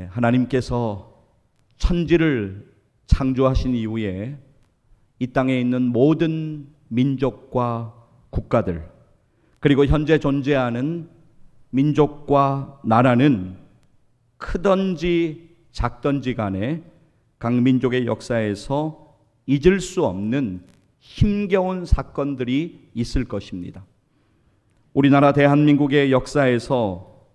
하나님께서 천지를 창조하신 이후에 이 땅에 있는 모든 민족과 국가들, 그리고 현재 존재하는 민족과 나라는 크든지 작든지 간에 각 민족의 역사에서 잊을 수 없는 힘겨운 사건들이 있을 것입니다. 우리나라 대한민국의 역사에서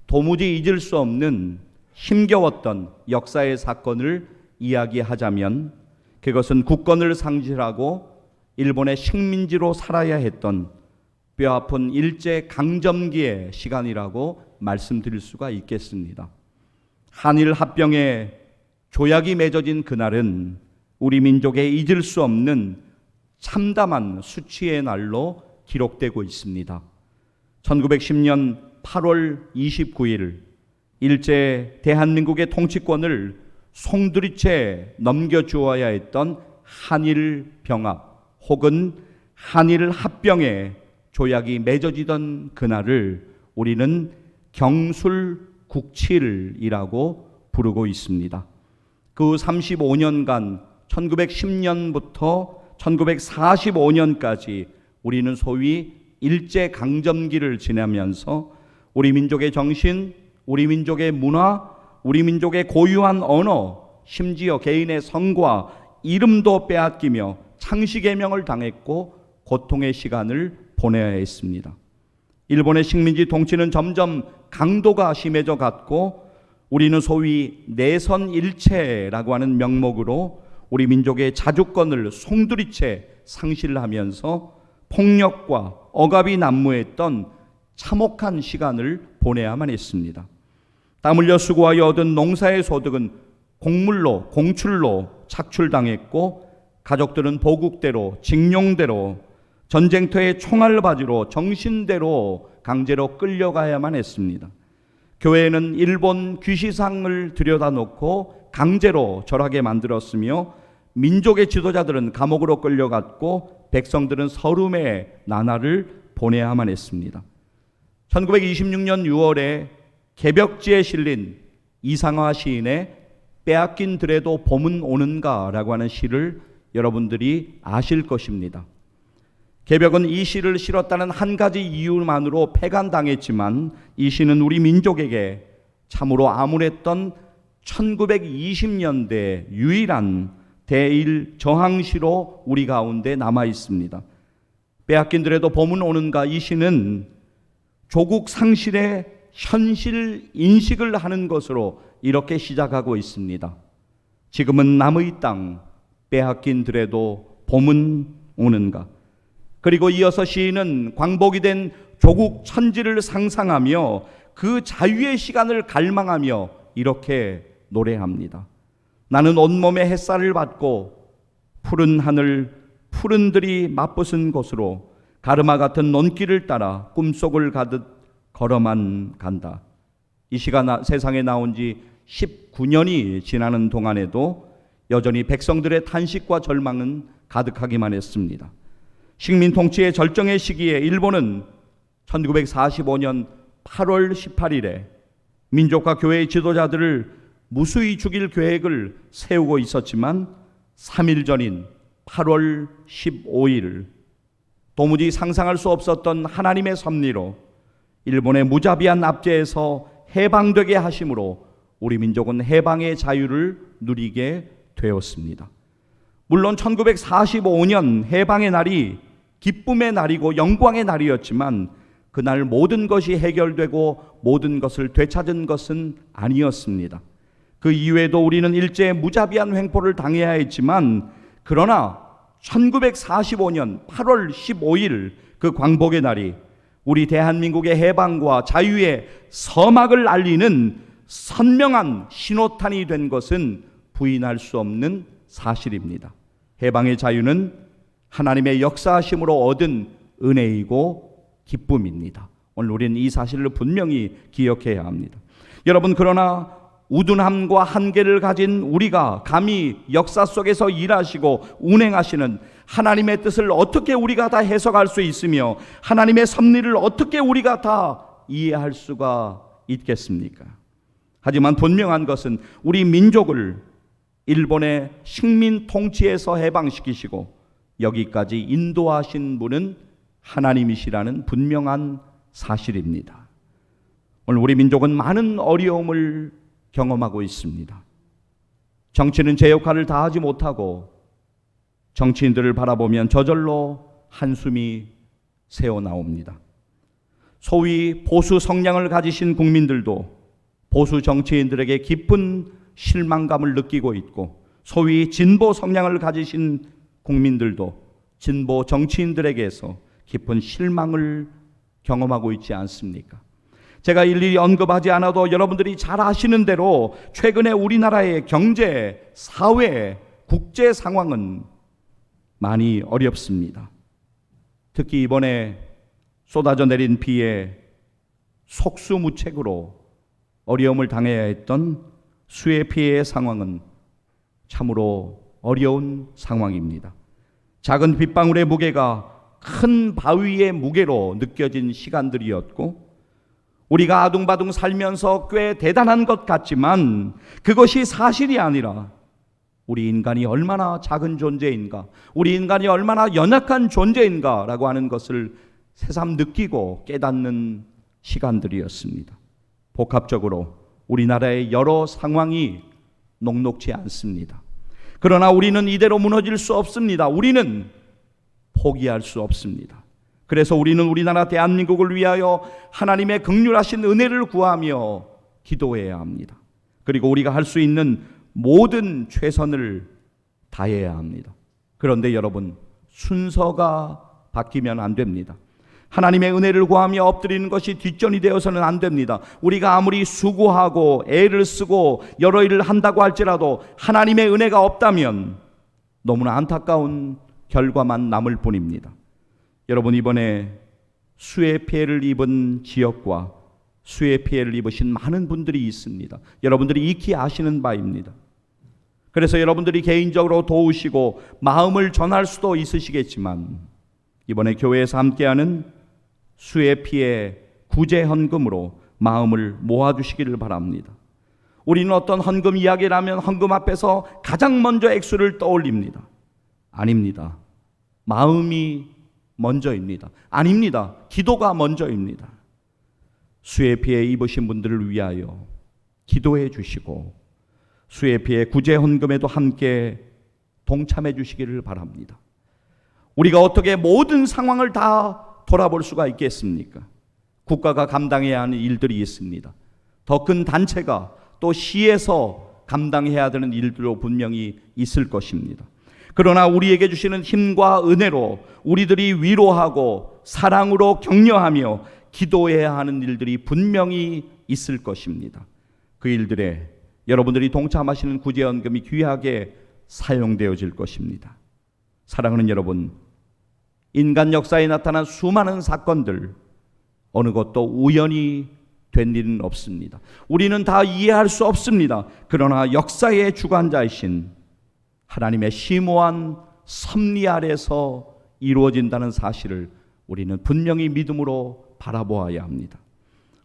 도무지 잊을 수 없는 힘겨웠던 역사의 사건을 이야기하자면 그것은 국권을 상실하고 일본의 식민지로 살아야 했던 뼈아픈 일제강점기의 시간이라고 말씀드릴 수가 있겠습니다. 한일 합병에 조약이 맺어진 그날은 우리 민족의 잊을 수 없는 참담한 수치의 날로 기록되고 있습니다. 1910년 8월 29일 일제 대한민국의 통치권을 송두리째 넘겨주어야 했던 한일 병합 혹은 한일 합병에 조약이 맺어지던 그날을 우리는 경술국칠이라고 부르고 있습니다. 그 35년간 1910년부터 1945년까지 우리는 소위 일제강점기를 지나면서 우리 민족의 정신, 우리 민족의 문화, 우리 민족의 고유한 언어, 심지어 개인의 성과 이름도 빼앗기며 창시개명을 당했고 고통의 시간을 보내야 했습니다. 일본의 식민지 통치는 점점 강도가 심해져 갔고 우리는 소위 내선일체라고 하는 명목으로 우리 민족의 자주권을 송두리째 상실하면서 폭력과 억압이 난무했던 참혹한 시간을 보내야만 했습니다. 땀 흘려 수고하여 얻은 농사의 소득은 공물로, 공출로 착출당했고 가족들은 보국대로, 징용대로, 전쟁터의 총알바지로 정신대로 강제로 끌려가야만 했습니다. 교회는 일본 귀시상을 들여다놓고 강제로 절하게 만들었으며 민족의 지도자들은 감옥으로 끌려갔고 백성들은 서름의 나날을 보내야만 했습니다. 1926년 6월에 개벽지에 실린 이상화 시인의 빼앗긴 들에도 봄은 오는가 라고 하는 시를 여러분들이 아실 것입니다. 개벽은 이 시를 실었다는 한 가지 이유만으로 폐간당했지만 이 시는 우리 민족에게 참으로 암울했던 1920년대 유일한 대일 저항시로 우리 가운데 남아 있습니다. 빼앗긴 들에도 봄은 오는가 이 시는 조국 상실의 현실 인식을 하는 것으로 이렇게 시작하고 있습니다. 지금은 남의 땅 빼앗긴 들에도 봄은 오는가. 그리고 이어서 시인은 광복이 된 조국 천지를 상상하며 그 자유의 시간을 갈망하며 이렇게 노래합니다. 나는 온몸에 햇살을 받고 푸른 하늘 푸른 들이 맞붙은 곳으로 가르마 같은 논길을 따라 꿈속을 가듯 걸어만 간다. 이 시가 세상에 나온 지 19년이 지나는 동안에도 여전히 백성들의 탄식과 절망은 가득하기만 했습니다. 식민 통치의 절정의 시기에 일본은 1945년 8월 18일에 민족과 교회의 지도자들을 무수히 죽일 계획을 세우고 있었지만 3일 전인 8월 15일 도무지 상상할 수 없었던 하나님의 섭리로 일본의 무자비한 압제에서 해방되게 하심으로 우리 민족은 해방의 자유를 누리게 되었습니다. 물론 1945년 해방의 날이 기쁨의 날이고 영광의 날이었지만 그날 모든 것이 해결되고 모든 것을 되찾은 것은 아니었습니다. 그 이후에도 우리는 일제의 무자비한 횡포를 당해야 했지만 그러나 1945년 8월 15일 그 광복의 날이 우리 대한민국의 해방과 자유의 서막을 알리는 선명한 신호탄이 된 것은 부인할 수 없는 사실입니다. 해방의 자유는 하나님의 역사하심으로 얻은 은혜이고 기쁨입니다. 오늘 우리는 이 사실을 분명히 기억해야 합니다. 여러분, 그러나 우둔함과 한계를 가진 우리가 감히 역사 속에서 일하시고 운행하시는 하나님의 뜻을 어떻게 우리가 다 해석할 수 있으며 하나님의 섭리를 어떻게 우리가 다 이해할 수가 있겠습니까? 하지만 분명한 것은 우리 민족을 일본의 식민 통치에서 해방시키시고 여기까지 인도하신 분은 하나님이시라는 분명한 사실입니다. 오늘 우리 민족은 많은 어려움을 경험하고 있습니다. 정치는 제 역할을 다하지 못하고 정치인들을 바라보면 저절로 한숨이 새어나옵니다. 소위 보수 성향을 가지신 국민들도 보수 정치인들에게 깊은 실망감을 느끼고 있고, 소위 진보 성향을 가지신 국민들도 진보 정치인들에게서 깊은 실망을 경험하고 있지 않습니까? 제가 일일이 언급하지 않아도 여러분들이 잘 아시는 대로 최근에 우리나라의 경제, 사회, 국제 상황은 많이 어렵습니다. 특히 이번에 쏟아져 내린 비에 속수무책으로 어려움을 당해야 했던 수해 피해의 상황은 참으로 어려운 상황입니다. 작은 빗방울의 무게가 큰 바위의 무게로 느껴진 시간들이었고, 우리가 아둥바둥 살면서 꽤 대단한 것 같지만 그것이 사실이 아니라 우리 인간이 얼마나 작은 존재인가, 우리 인간이 얼마나 연약한 존재인가라고 하는 것을 새삼 느끼고 깨닫는 시간들이었습니다. 복합적으로 우리나라의 여러 상황이 녹록지 않습니다. 그러나 우리는 이대로 무너질 수 없습니다. 우리는 포기할 수 없습니다. 그래서 우리는 우리나라 대한민국을 위하여 하나님의 긍휼하신 은혜를 구하며 기도해야 합니다. 그리고 우리가 할 수 있는 모든 최선을 다해야 합니다. 그런데 여러분, 순서가 바뀌면 안 됩니다. 하나님의 은혜를 구하며 엎드리는 것이 뒷전이 되어서는 안 됩니다. 우리가 아무리 수고하고 애를 쓰고 여러 일을 한다고 할지라도 하나님의 은혜가 없다면 너무나 안타까운 결과만 남을 뿐입니다. 여러분, 이번에 수해 피해를 입은 지역과 수해 피해를 입으신 많은 분들이 있습니다. 여러분들이 익히 아시는 바입니다. 그래서 여러분들이 개인적으로 도우시고 마음을 전할 수도 있으시겠지만 이번에 교회에서 함께하는 수해 피해 구제 헌금으로 마음을 모아주시기를 바랍니다. 우리는 어떤 헌금 이야기를 하면 헌금 앞에서 가장 먼저 액수를 떠올립니다. 아닙니다. 마음이 먼저입니다. 아닙니다. 기도가 먼저입니다. 수해 피해 입으신 분들을 위하여 기도해 주시고 수해 피해 구제 헌금에도 함께 동참해 주시기를 바랍니다. 우리가 어떻게 모든 상황을 다 돌아볼 수가 있겠습니까? 국가가 감당해야 하는 일들이 있습니다. 더 큰 단체가 또 시에서 감당해야 되는 일들도 분명히 있을 것입니다. 그러나 우리에게 주시는 힘과 은혜로 우리들이 위로하고 사랑으로 격려하며 기도해야 하는 일들이 분명히 있을 것입니다. 그 일들에 여러분들이 동참하시는 구제헌금이 귀하게 사용되어질 것입니다. 사랑하는 여러분, 인간 역사에 나타난 수많은 사건들, 어느 것도 우연히 된 일은 없습니다. 우리는 다 이해할 수 없습니다. 그러나 역사의 주관자이신 하나님의 심오한 섭리 아래서 이루어진다는 사실을 우리는 분명히 믿음으로 바라보아야 합니다.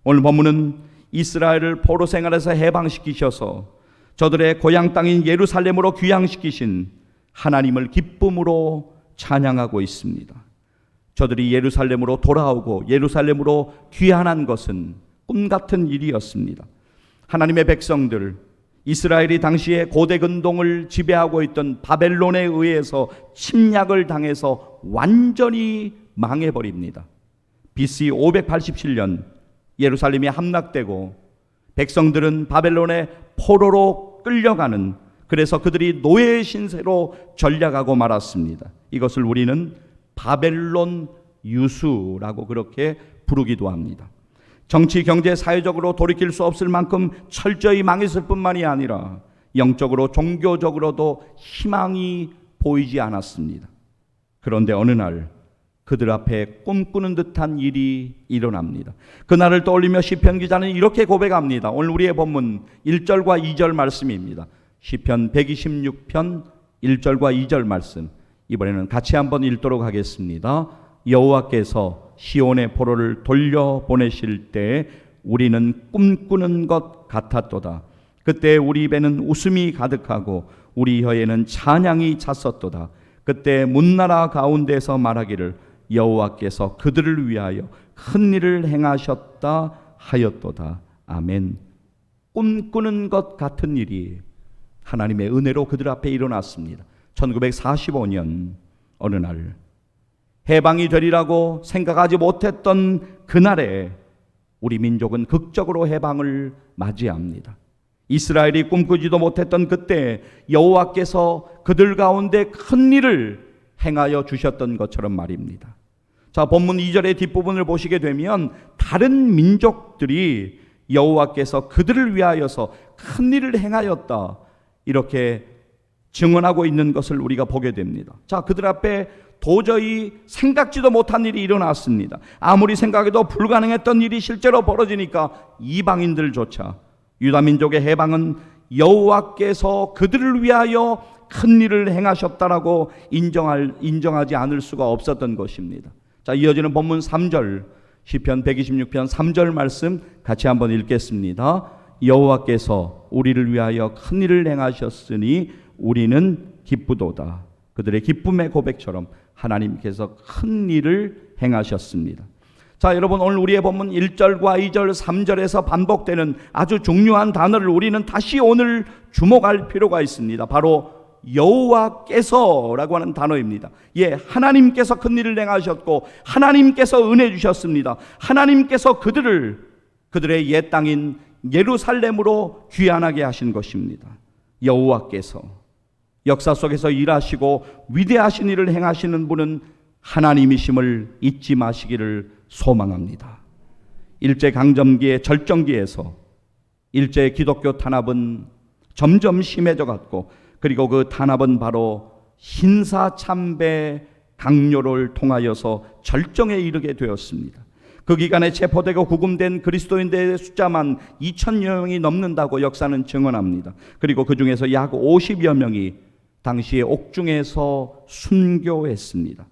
오늘 본문은 이스라엘을 포로 생활에서 해방시키셔서 저들의 고향 땅인 예루살렘으로 귀향시키신 하나님을 기쁨으로 찬양하고 있습니다. 저들이 예루살렘으로 돌아오고 예루살렘으로 귀환한 것은 꿈같은 일이었습니다. 하나님의 백성들, 이스라엘이 당시에 고대 근동을 지배하고 있던 바벨론에 의해서 침략을 당해서 완전히 망해버립니다. BC 587년 예루살렘이 함락되고 백성들은 바벨론의 포로로 끌려가는, 그래서 그들이 노예의 신세로 전락하고 말았습니다. 이것을 우리는 바벨론 유수라고 그렇게 부르기도 합니다. 정치, 경제, 사회적으로 돌이킬 수 없을 만큼 철저히 망했을 뿐만이 아니라 영적으로, 종교적으로도 희망이 보이지 않았습니다. 그런데 어느 날 그들 앞에 꿈꾸는 듯한 일이 일어납니다. 그날을 떠올리며 시편 기자는 이렇게 고백합니다. 오늘 우리의 본문 1절과 2절 말씀입니다. 시편 126편 1절과 2절 말씀, 이번에는 같이 한번 읽도록 하겠습니다. 여호와께서 시온의 포로를 돌려보내실 때 우리는 꿈꾸는 것 같았도다. 그때 우리 입에는 웃음이 가득하고 우리 혀에는 찬양이 찼었도다. 그때 문나라 가운데서 말하기를 여호와께서 그들을 위하여 큰 일을 행하셨다 하였도다. 아멘. 꿈꾸는 것 같은 일이 하나님의 은혜로 그들 앞에 일어났습니다. 1945년 어느 날 해방이 되리라고 생각하지 못했던 그날에 우리 민족은 극적으로 해방을 맞이합니다. 이스라엘이 꿈꾸지도 못했던 그때 여호와께서 그들 가운데 큰 일을 행하여 주셨던 것처럼 말입니다. 자, 본문 2절의 뒷부분을 보시게 되면 다른 민족들이 여호와께서 그들을 위하여서 큰 일을 행하였다 이렇게 증언하고 있는 것을 우리가 보게 됩니다. 자, 그들 앞에 도저히 생각지도 못한 일이 일어났습니다. 아무리 생각해도 불가능했던 일이 실제로 벌어지니까 이방인들조차 유다민족의 해방은 여호와께서 그들을 위하여 큰 일을 행하셨다라고 인정하지 않을 수가 없었던 것입니다. 자, 이어지는 본문 3절 시편 126편 3절 말씀 같이 한번 읽겠습니다. 여호와께서 우리를 위하여 큰 일을 행하셨으니 우리는 기쁘도다. 그들의 기쁨의 고백처럼 하나님께서 큰 일을 행하셨습니다. 자, 여러분, 오늘 우리의 본문 1절과 2절, 3절에서 반복되는 아주 중요한 단어를 우리는 다시 오늘 주목할 필요가 있습니다. 바로 여호와께서라고 하는 단어입니다. 예, 하나님께서 큰 일을 행하셨고 하나님께서 은혜 주셨습니다. 하나님께서 그들의 옛 땅인 예루살렘으로 귀환하게 하신 것입니다. 여호와께서 역사 속에서 일하시고 위대하신 일을 행하시는 분은 하나님이심을 잊지 마시기를 소망합니다. 일제강점기의 절정기에서 일제 기독교 탄압은 점점 심해져 갔고, 그리고 그 탄압은 바로 신사참배 강요를 통하여서 절정에 이르게 되었습니다. 그 기간에 체포되고 구금된 그리스도인들의 숫자만 2,000여 명이 넘는다고 역사는 증언합니다. 그리고 그 중에서 약 50여 명이 당시에 옥중에서 순교했습니다.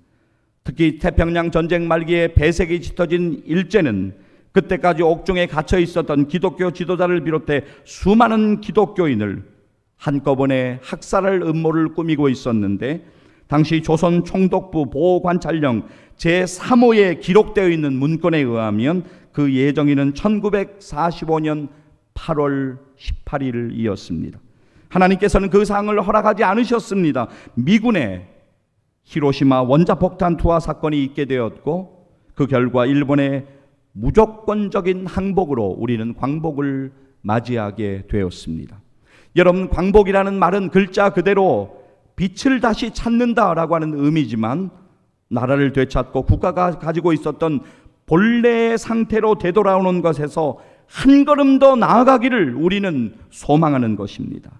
특히 태평양 전쟁 말기에 배색이 짙어진 일제는 그때까지 옥중에 갇혀 있었던 기독교 지도자를 비롯해 수많은 기독교인을 한꺼번에 학살할 음모를 꾸미고 있었는데, 당시 조선 총독부 보호관찰령 제3호에 기록되어 있는 문건에 의하면 그 예정일은 1945년 8월 18일이었습니다. 하나님께서는 그 사항을 허락하지 않으셨습니다. 미군의 히로시마 원자폭탄 투하 사건이 있게 되었고, 그 결과 일본의 무조건적인 항복으로 우리는 광복을 맞이하게 되었습니다. 여러분, 광복이라는 말은 글자 그대로 빛을 다시 찾는다라고 하는 의미지만, 나라를 되찾고 국가가 가지고 있었던 본래의 상태로 되돌아오는 것에서 한 걸음 더 나아가기를 우리는 소망하는 것입니다.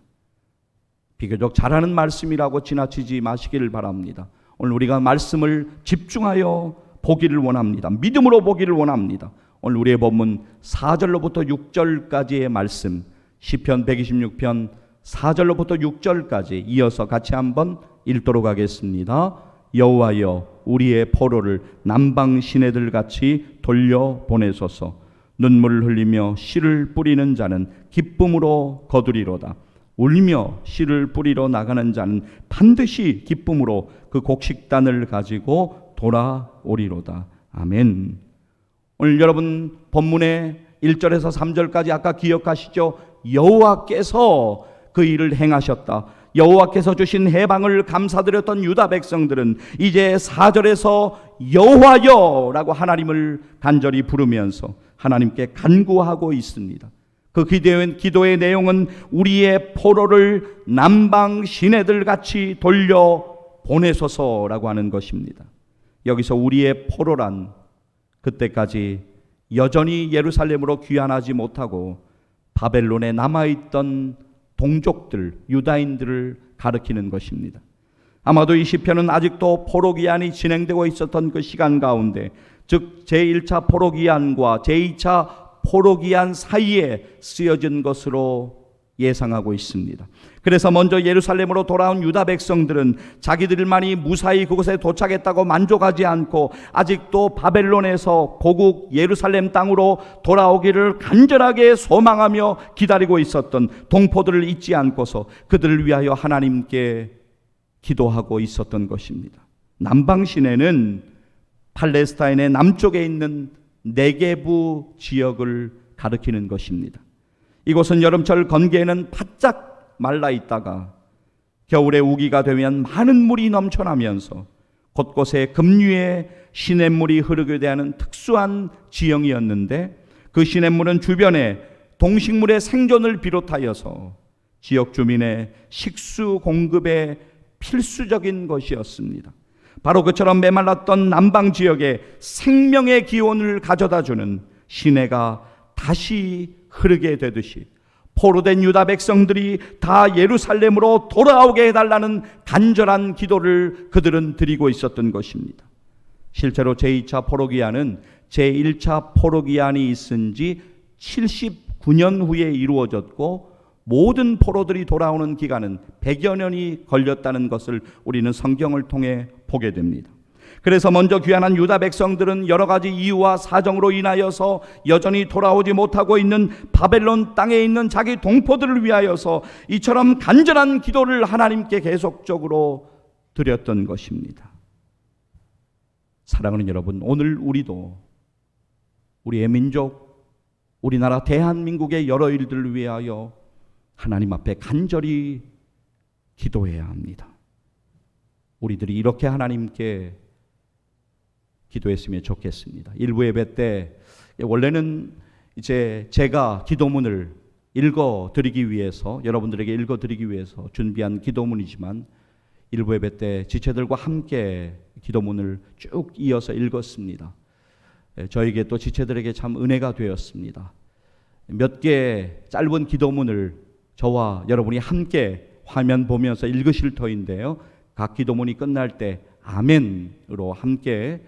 비교적 잘하는 말씀이라고 지나치지 마시기를 바랍니다. 오늘 우리가 말씀을 집중하여 보기를 원합니다. 믿음으로 보기를 원합니다. 오늘 우리의 본문 4절로부터 6절까지의 말씀, 시편 126편 4절로부터 6절까지 이어서 같이 한번 읽도록 하겠습니다. 여호와여, 우리의 포로를 남방 시내들 같이 돌려보내소서. 눈물을 흘리며 씨를 뿌리는 자는 기쁨으로 거두리로다. 울며 씨를 뿌리러 나가는 자는 반드시 기쁨으로 그 곡식단을 가지고 돌아오리로다. 아멘. 오늘 여러분 본문의 1절에서 3절까지 아까 기억하시죠? 여호와께서 그 일을 행하셨다. 여호와께서 주신 해방을 감사드렸던 유다 백성들은 이제 4절에서 여호와여 라고 하나님을 간절히 부르면서 하나님께 간구하고 있습니다. 그 기도의 내용은 우리의 포로를 남방 시내들 같이 돌려 보내소서라고 하는 것입니다. 여기서 우리의 포로란 그때까지 여전히 예루살렘으로 귀환하지 못하고 바벨론에 남아있던 동족들, 유다인들을 가리키는 것입니다. 아마도 이 시편은 아직도 포로 귀환이 진행되고 있었던 그 시간 가운데, 즉 제1차 포로 귀환과 제2차 포로 귀환 사이에 쓰여진 것으로 예상하고 있습니다. 그래서 먼저 예루살렘으로 돌아온 유다 백성들은 자기들만이 무사히 그곳에 도착했다고 만족하지 않고 아직도 바벨론에서 고국 예루살렘 땅으로 돌아오기를 간절하게 소망하며 기다리고 있었던 동포들을 잊지 않고서 그들을 위하여 하나님께 기도하고 있었던 것입니다. 남방 시내는 팔레스타인의 남쪽에 있는 네게부 지역을 가리키는 것입니다. 이곳은 여름철 건기에는 바짝 말라 있다가 겨울에 우기가 되면 많은 물이 넘쳐나면서 곳곳에 급류의 시냇물이 흐르게 되는 특수한 지형이었는데, 그 시냇물은 주변에 동식물의 생존을 비롯하여서 지역 주민의 식수 공급에 필수적인 것이었습니다. 바로 그처럼 메말랐던 남방 지역에 생명의 기온을 가져다주는 시내가 다시 흐르게 되듯이 포로된 유다 백성들이 다 예루살렘으로 돌아오게 해달라는 간절한 기도를 그들은 드리고 있었던 것입니다. 실제로 제2차 포로기한은 제1차 포로기한이 있은 지 79년 후에 이루어졌고, 모든 포로들이 돌아오는 기간은 100여 년이 걸렸다는 것을 우리는 성경을 통해 보게 됩니다. 그래서 먼저 귀환한 유다 백성들은 여러 가지 이유와 사정으로 인하여서 여전히 돌아오지 못하고 있는 바벨론 땅에 있는 자기 동포들을 위하여서 이처럼 간절한 기도를 하나님께 계속적으로 드렸던 것입니다. 사랑하는 여러분, 오늘 우리도 우리의 민족, 우리나라 대한민국의 여러 일들을 위하여 하나님 앞에 간절히 기도해야 합니다. 우리들이 이렇게 하나님께 기도했으면 좋겠습니다. 일부 예배 때 원래는 이제 제가 기도문을 읽어드리기 위해서, 여러분들에게 읽어드리기 위해서 준비한 기도문이지만, 일부 예배 때 지체들과 함께 기도문을 쭉 이어서 읽었습니다. 저에게 또 지체들에게 참 은혜가 되었습니다. 몇 개 짧은 기도문을 저와 여러분이 함께 화면 보면서 읽으실 터인데요, 각 기도문이 끝날 때 아멘으로 함께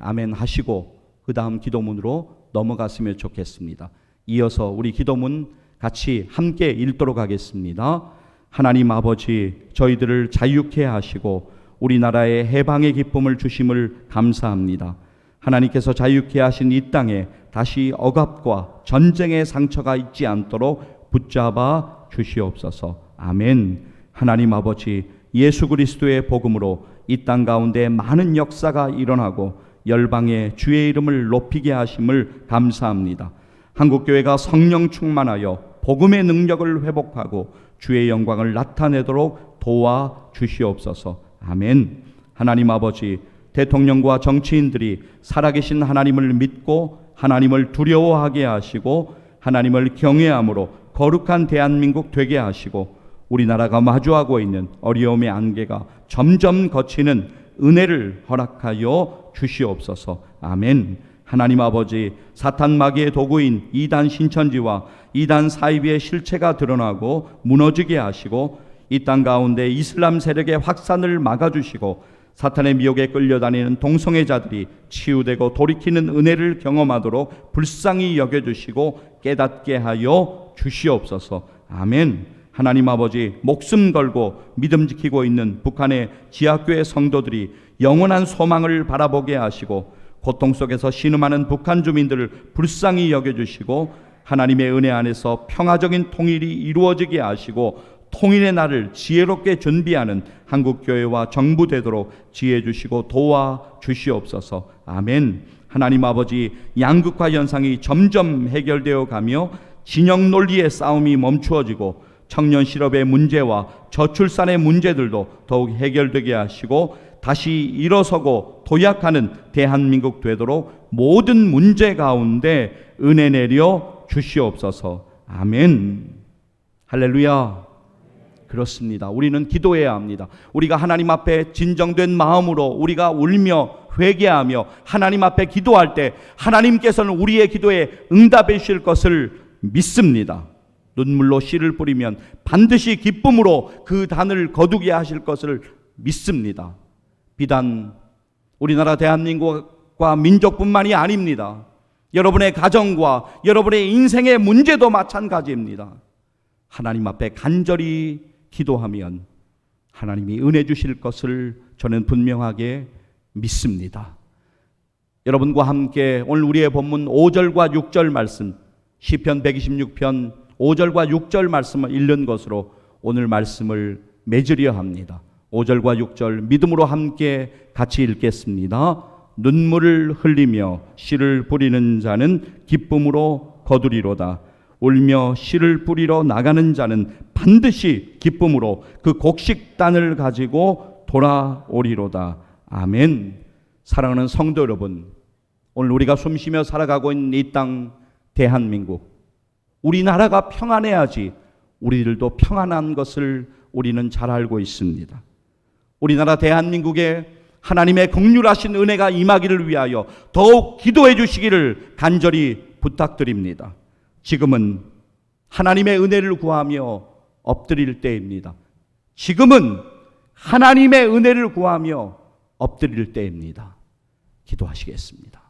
아멘 하시고 그 다음 기도문으로 넘어갔으면 좋겠습니다. 이어서 우리 기도문 같이 함께 읽도록 하겠습니다. 하나님 아버지, 저희들을 자유케 하시고 우리나라에 해방의 기쁨을 주심을 감사합니다. 하나님께서 자유케 하신 이 땅에 다시 억압과 전쟁의 상처가 있지 않도록 붙잡아 주시옵소서. 아멘. 하나님 아버지, 예수 그리스도의 복음으로 이 땅 가운데 많은 역사가 일어나고 열방의 주의 이름을 높이게 하심을 감사합니다. 한국교회가 성령 충만하여 복음의 능력을 회복하고 주의 영광을 나타내도록 도와 주시옵소서. 아멘. 하나님 아버지, 대통령과 정치인들이 살아계신 하나님을 믿고 하나님을 두려워하게 하시고 하나님을 경외함으로 거룩한 대한민국 되게 하시고 우리나라가 마주하고 있는 어려움의 안개가 점점 걷히는 은혜를 허락하여 주시옵소서. 아멘. 하나님 아버지, 사탄 마귀의 도구인 이단 신천지와 이단 사이비의 실체가 드러나고 무너지게 하시고 이 땅 가운데 이슬람 세력의 확산을 막아주시고 사탄의 미혹에 끌려다니는 동성애자들이 치유되고 돌이키는 은혜를 경험하도록 불쌍히 여겨주시고 깨닫게 하여 주시옵소서. 아멘. 하나님 아버지, 목숨 걸고 믿음 지키고 있는 북한의 지하교회 성도들이 영원한 소망을 바라보게 하시고 고통 속에서 신음하는 북한 주민들을 불쌍히 여겨주시고 하나님의 은혜 안에서 평화적인 통일이 이루어지게 하시고 통일의 날을 지혜롭게 준비하는 한국교회와 정부 되도록 지혜 주시고 도와 주시옵소서. 아멘. 하나님 아버지, 양극화 현상이 점점 해결되어 가며 진영 논리의 싸움이 멈추어지고 청년 실업의 문제와 저출산의 문제들도 더욱 해결되게 하시고 다시 일어서고 도약하는 대한민국 되도록 모든 문제 가운데 은혜 내려 주시옵소서. 아멘. 할렐루야. 그렇습니다. 우리는 기도해야 합니다. 우리가 하나님 앞에 진정된 마음으로 우리가 울며 회개하며 하나님 앞에 기도할 때 하나님께서는 우리의 기도에 응답해 주실 것을 믿습니다. 눈물로 씨를 뿌리면 반드시 기쁨으로 그 단을 거두게 하실 것을 믿습니다. 비단 우리나라 대한민국과 민족뿐만이 아닙니다. 여러분의 가정과 여러분의 인생의 문제도 마찬가지입니다. 하나님 앞에 간절히 기도하면 하나님이 은혜 주실 것을 저는 분명하게 믿습니다. 여러분과 함께 오늘 우리의 본문 5절과 6절 말씀, 시편 126편 5절과 6절 말씀을 읽는 것으로 오늘 말씀을 맺으려 합니다. 5절과 6절 믿음으로 함께 같이 읽겠습니다. 눈물을 흘리며 씨를 뿌리는 자는 기쁨으로 거두리로다. 울며 씨를 뿌리러 나가는 자는 반드시 기쁨으로 그 곡식단을 가지고 돌아오리로다. 아멘. 사랑하는 성도 여러분, 오늘 우리가 숨쉬며 살아가고 있는 이 땅 대한민국, 우리나라가 평안해야지 우리들도 평안한 것을 우리는 잘 알고 있습니다. 우리나라 대한민국에 하나님의 긍휼하신 은혜가 임하기를 위하여 더욱 기도해 주시기를 간절히 부탁드립니다. 지금은 하나님의 은혜를 구하며 엎드릴 때입니다. 지금은 하나님의 은혜를 구하며 엎드릴 때입니다. 기도하시겠습니다.